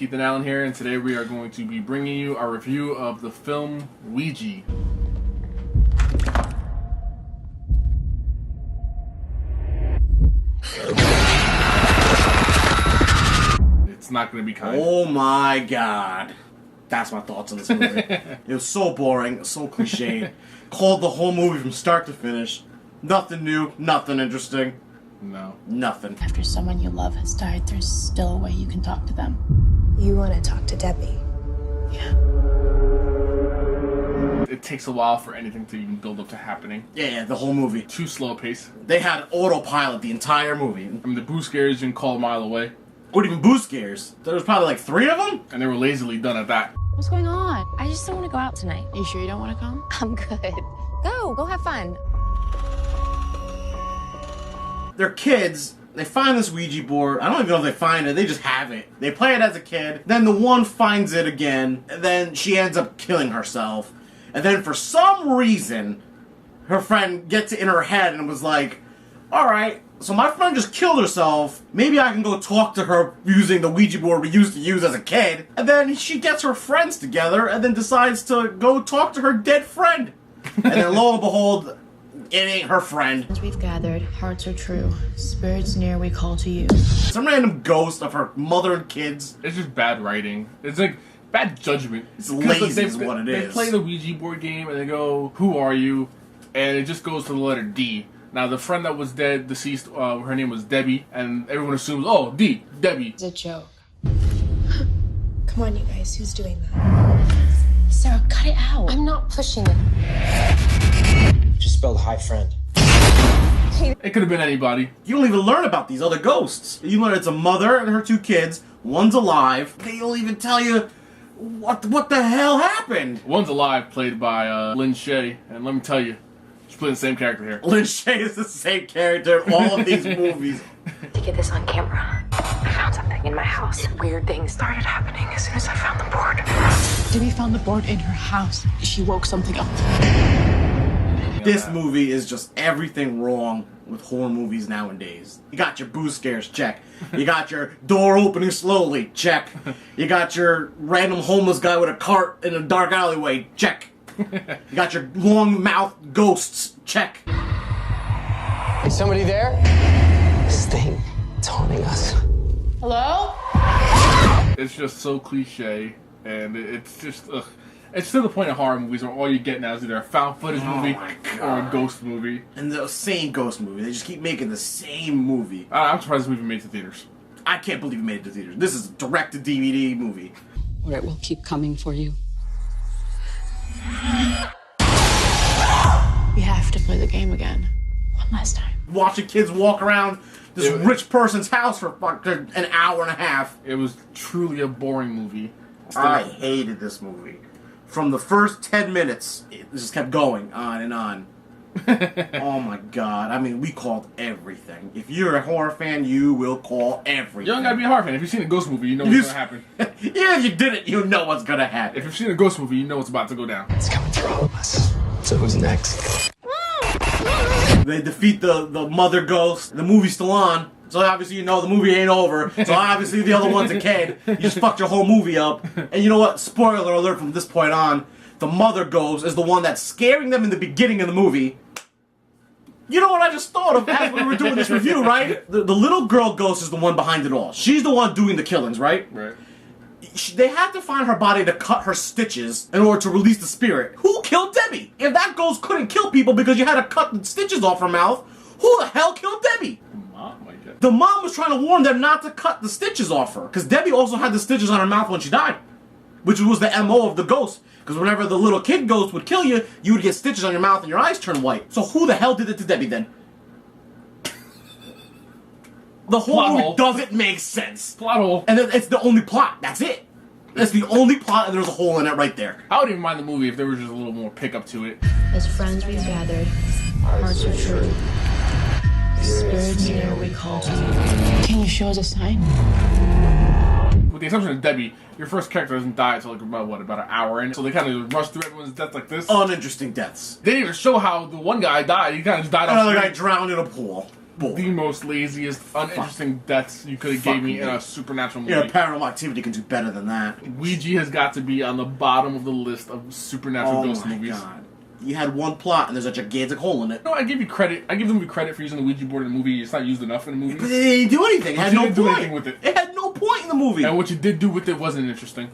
Ethan Allen here, and today we are going to be bringing you our review of the film Ouija. It's not going to be kind. Oh my god. That's my thoughts on this movie. It was so boring, so cliched. Called the whole movie from start to finish. Nothing new, nothing interesting. No. Nothing. After someone you love has died, there's still a way you can talk to them. You want to talk to Debbie? Yeah. It takes a while for anything to even build up to happening. Yeah, the whole movie. Too slow a pace. They had autopilot the entire movie. I mean, the boo scares you can call a mile away. What even boo scares? There was probably like 3 of them? And they were lazily done at that. What's going on? I just don't want to go out tonight. You sure you don't want to come? I'm good. Go have fun. They're kids. They find this Ouija board. I don't even know if they find it. They just have it. They play it as a kid. Then the one finds it again. And then she ends up killing herself. And then for some reason, her friend gets it in her head and was like, alright, so my friend just killed herself. Maybe I can go talk to her using the Ouija board we used to use as a kid. And then she gets her friends together and then decides to go talk to her dead friend. And then lo and behold, it ain't her friend. As we've gathered, hearts are true. Spirits near we call to you. Some random ghost of her mother and kids. It's just bad writing. It's like bad judgment. It's lazy is what it is. They play the Ouija board game and they go, "Who are you?" And it just goes to the letter D. Now the friend that was dead, deceased, her name was Debbie, and everyone assumes, oh, Debbie. It's a joke. Come on, you guys. Who's doing that? Sarah, cut it out. I'm not pushing it. Just spelled hi friend. It could have been anybody. You don't even learn about these other ghosts. You learn it's a mother and her 2 kids. One's alive. They don't even tell you what the hell happened. One's alive, played by Lynn Shay, and let me tell you, she's playing the same character here. Lynn Shay is the same character in all of these movies. To get this on camera, I found something in my house. Weird things started happening as soon as I found the board. Debbie found the board in her house. She woke something up. This movie is just everything wrong with horror movies nowadays. You got your boo scares, check. You got your door opening slowly, check. You got your random homeless guy with a cart in a dark alleyway, check. You got your long mouth ghosts, check. Is somebody there? This thing, it's haunting us. Hello? It's just so cliche, and it's just, ugh. It's to the point of horror movies where all you get now is either a found footage movie or a ghost movie. And the same ghost movie. They just keep making the same movie. I'm surprised this movie made it to theaters. I can't believe it made it to theaters. This is a direct-to-DVD movie. Or it will keep coming for you. We have to play the game again. One last time. Watching kids walk around this rich person's house for an hour and a half. It was truly a boring movie. I hated this movie. From the first 10 minutes, it just kept going on and on. Oh my god. I mean, we called everything. If you're a horror fan, you will call everything. You don't gotta be a horror fan. If you've seen a ghost movie, you know what's gonna happen. Even if you didn't, you know what's gonna happen. If you've seen a ghost movie, you know what's about to go down. It's coming for all of us. So who's next? They defeat the mother ghost. The movie's still on. So obviously you know the movie ain't over. So obviously the other one's a kid. You just fucked your whole movie up. And you know what? Spoiler alert from this point on. The mother ghost is the one that's scaring them in the beginning of the movie. You know what I just thought of as we were doing this review, right? The little girl ghost is the one behind it all. She's the one doing the killings, right? Right. They had to find her body to cut her stitches in order to release the spirit. Who killed Debbie? If that ghost couldn't kill people because you had to cut the stitches off her mouth, who the hell killed Debbie? The mom was trying to warn them not to cut the stitches off her. Because Debbie also had the stitches on her mouth when she died. Which was the MO of the ghost. Because whenever the little kid ghost would kill you, you would get stitches on your mouth and your eyes turn white. So who the hell did it to Debbie then? The whole movie doesn't make sense. Plot hole. And it's the only plot. That's it. That's the only plot and there's a hole in it right there. I wouldn't even mind the movie if there was just a little more pickup to it. As friends we've gathered, hearts are true. Spirits near we call to you. Can you show us a sign? With the exception of Debbie, your first character doesn't die until like about an hour in. So they kind of rush through everyone's death like this. Uninteresting deaths. They didn't even show how the one guy died. He kind of just died off Another screen. guy drowned in a pool. the most laziest, uninteresting deaths you could have gave me in a supernatural movie. Yeah, Paranormal Activity can do better than that. Ouija has got to be on the bottom of the list of supernatural ghost movies. Oh my god. You had one plot and there's a gigantic hole in it. No, I give you credit. I give them credit for using the Ouija board in the movie. It's not used enough in the movie. But they didn't do anything. It had no point. Do anything with it. It had no point in the movie. And what you did do with it wasn't interesting.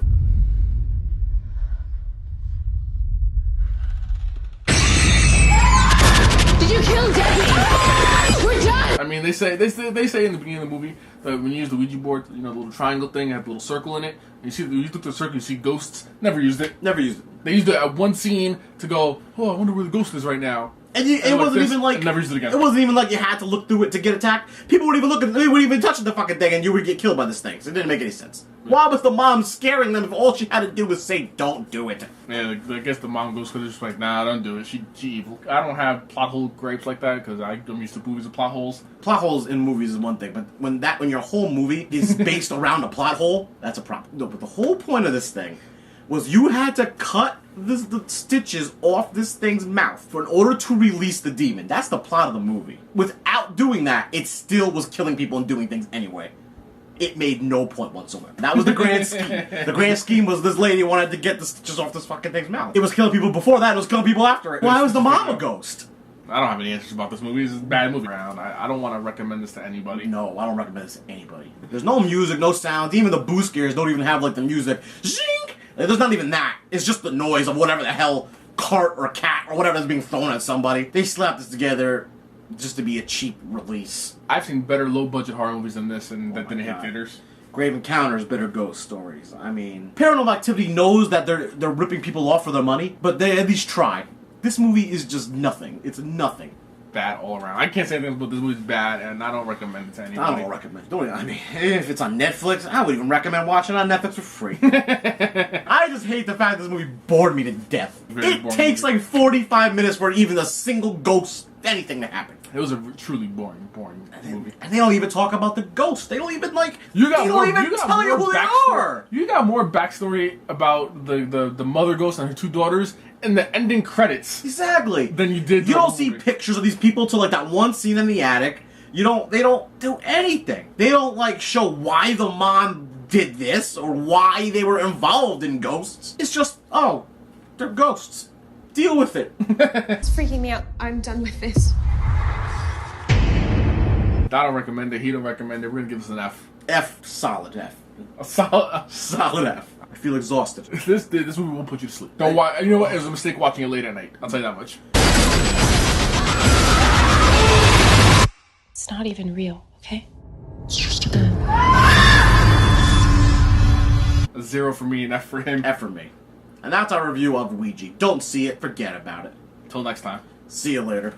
Did you kill Debbie? We're done! I mean, they say in the beginning of the movie that when you use the Ouija board, you know, the little triangle thing, it has a little circle in it. And you look at the circle, you see ghosts. Never used it. Never used it. They used it at one scene to go, oh, I wonder where the ghost is right now. And it wasn't even like... Never used it again. It wasn't even like you had to look through it to get attacked. People wouldn't even look at... They wouldn't even touch the fucking thing and you would get killed by this thing. So it didn't make any sense. Why was the mom scaring them if all she had to do was say, don't do it? Yeah, I guess the mom goes because it's like, nah, don't do it. She evil. I don't have plot hole gripes like that because I'm used to movies with plot holes. Plot holes in movies is one thing, but when your whole movie is based around a plot hole, that's a problem. No, but the whole point of this thing was you had to cut the stitches off this thing's mouth in order to release the demon. That's the plot of the movie. Without doing that, it still was killing people and doing things anyway. It made no point whatsoever. That was the grand scheme. The grand scheme was this lady wanted to get the stitches off this fucking thing's mouth. It was killing people before that, it was killing people after it. Why was the mom a ghost? I don't have any answers about this movie. This is a bad movie. I don't want to recommend this to anybody. No, I don't recommend this to anybody. There's no music, no sound. Even the boo scares don't even have like the music. Zing! Like, there's not even that. It's just the noise of whatever the hell cart or cat or whatever is being thrown at somebody. They slapped this together just to be a cheap release. I've seen better low-budget horror movies than this and that didn't hit theaters. Grave Encounters, Bitter Ghost Stories. I mean, Paranormal Activity knows that they're ripping people off for their money, but they at least try. This movie is just nothing. It's nothing. Bad all around. I can't say anything about this movie's bad, and I don't recommend it to anybody. I don't recommend it. I mean, if it's on Netflix, I would even recommend watching it on Netflix for free. I just hate the fact this movie bored me to death. It takes like 45 minutes for even a single ghost, anything to happen. It was a truly boring movie. And they don't even talk about the ghosts. They don't even like. They don't even tell more you who they backstory. are. You got more backstory about the mother ghost and her two daughters in the ending credits. Exactly. Than you did. You don't see pictures of these people till like that one scene in the attic. They don't do anything. They don't like show why the mom did this or why they were involved in ghosts. It's just, oh, they're ghosts. Deal with it. It's freaking me out. I'm done with this. I don't recommend it. He don't recommend it. We're gonna give this an F. F. Solid F. A solid F. I feel exhausted. This movie will put you to sleep. Don't watch. You know what? It was a mistake watching it late at night. I'll tell you that much. It's not even real, okay? It's just a game. A 0 for me, an F for him. F for me. And that's our review of Ouija. Don't see it. Forget about it. Till next time. See you later.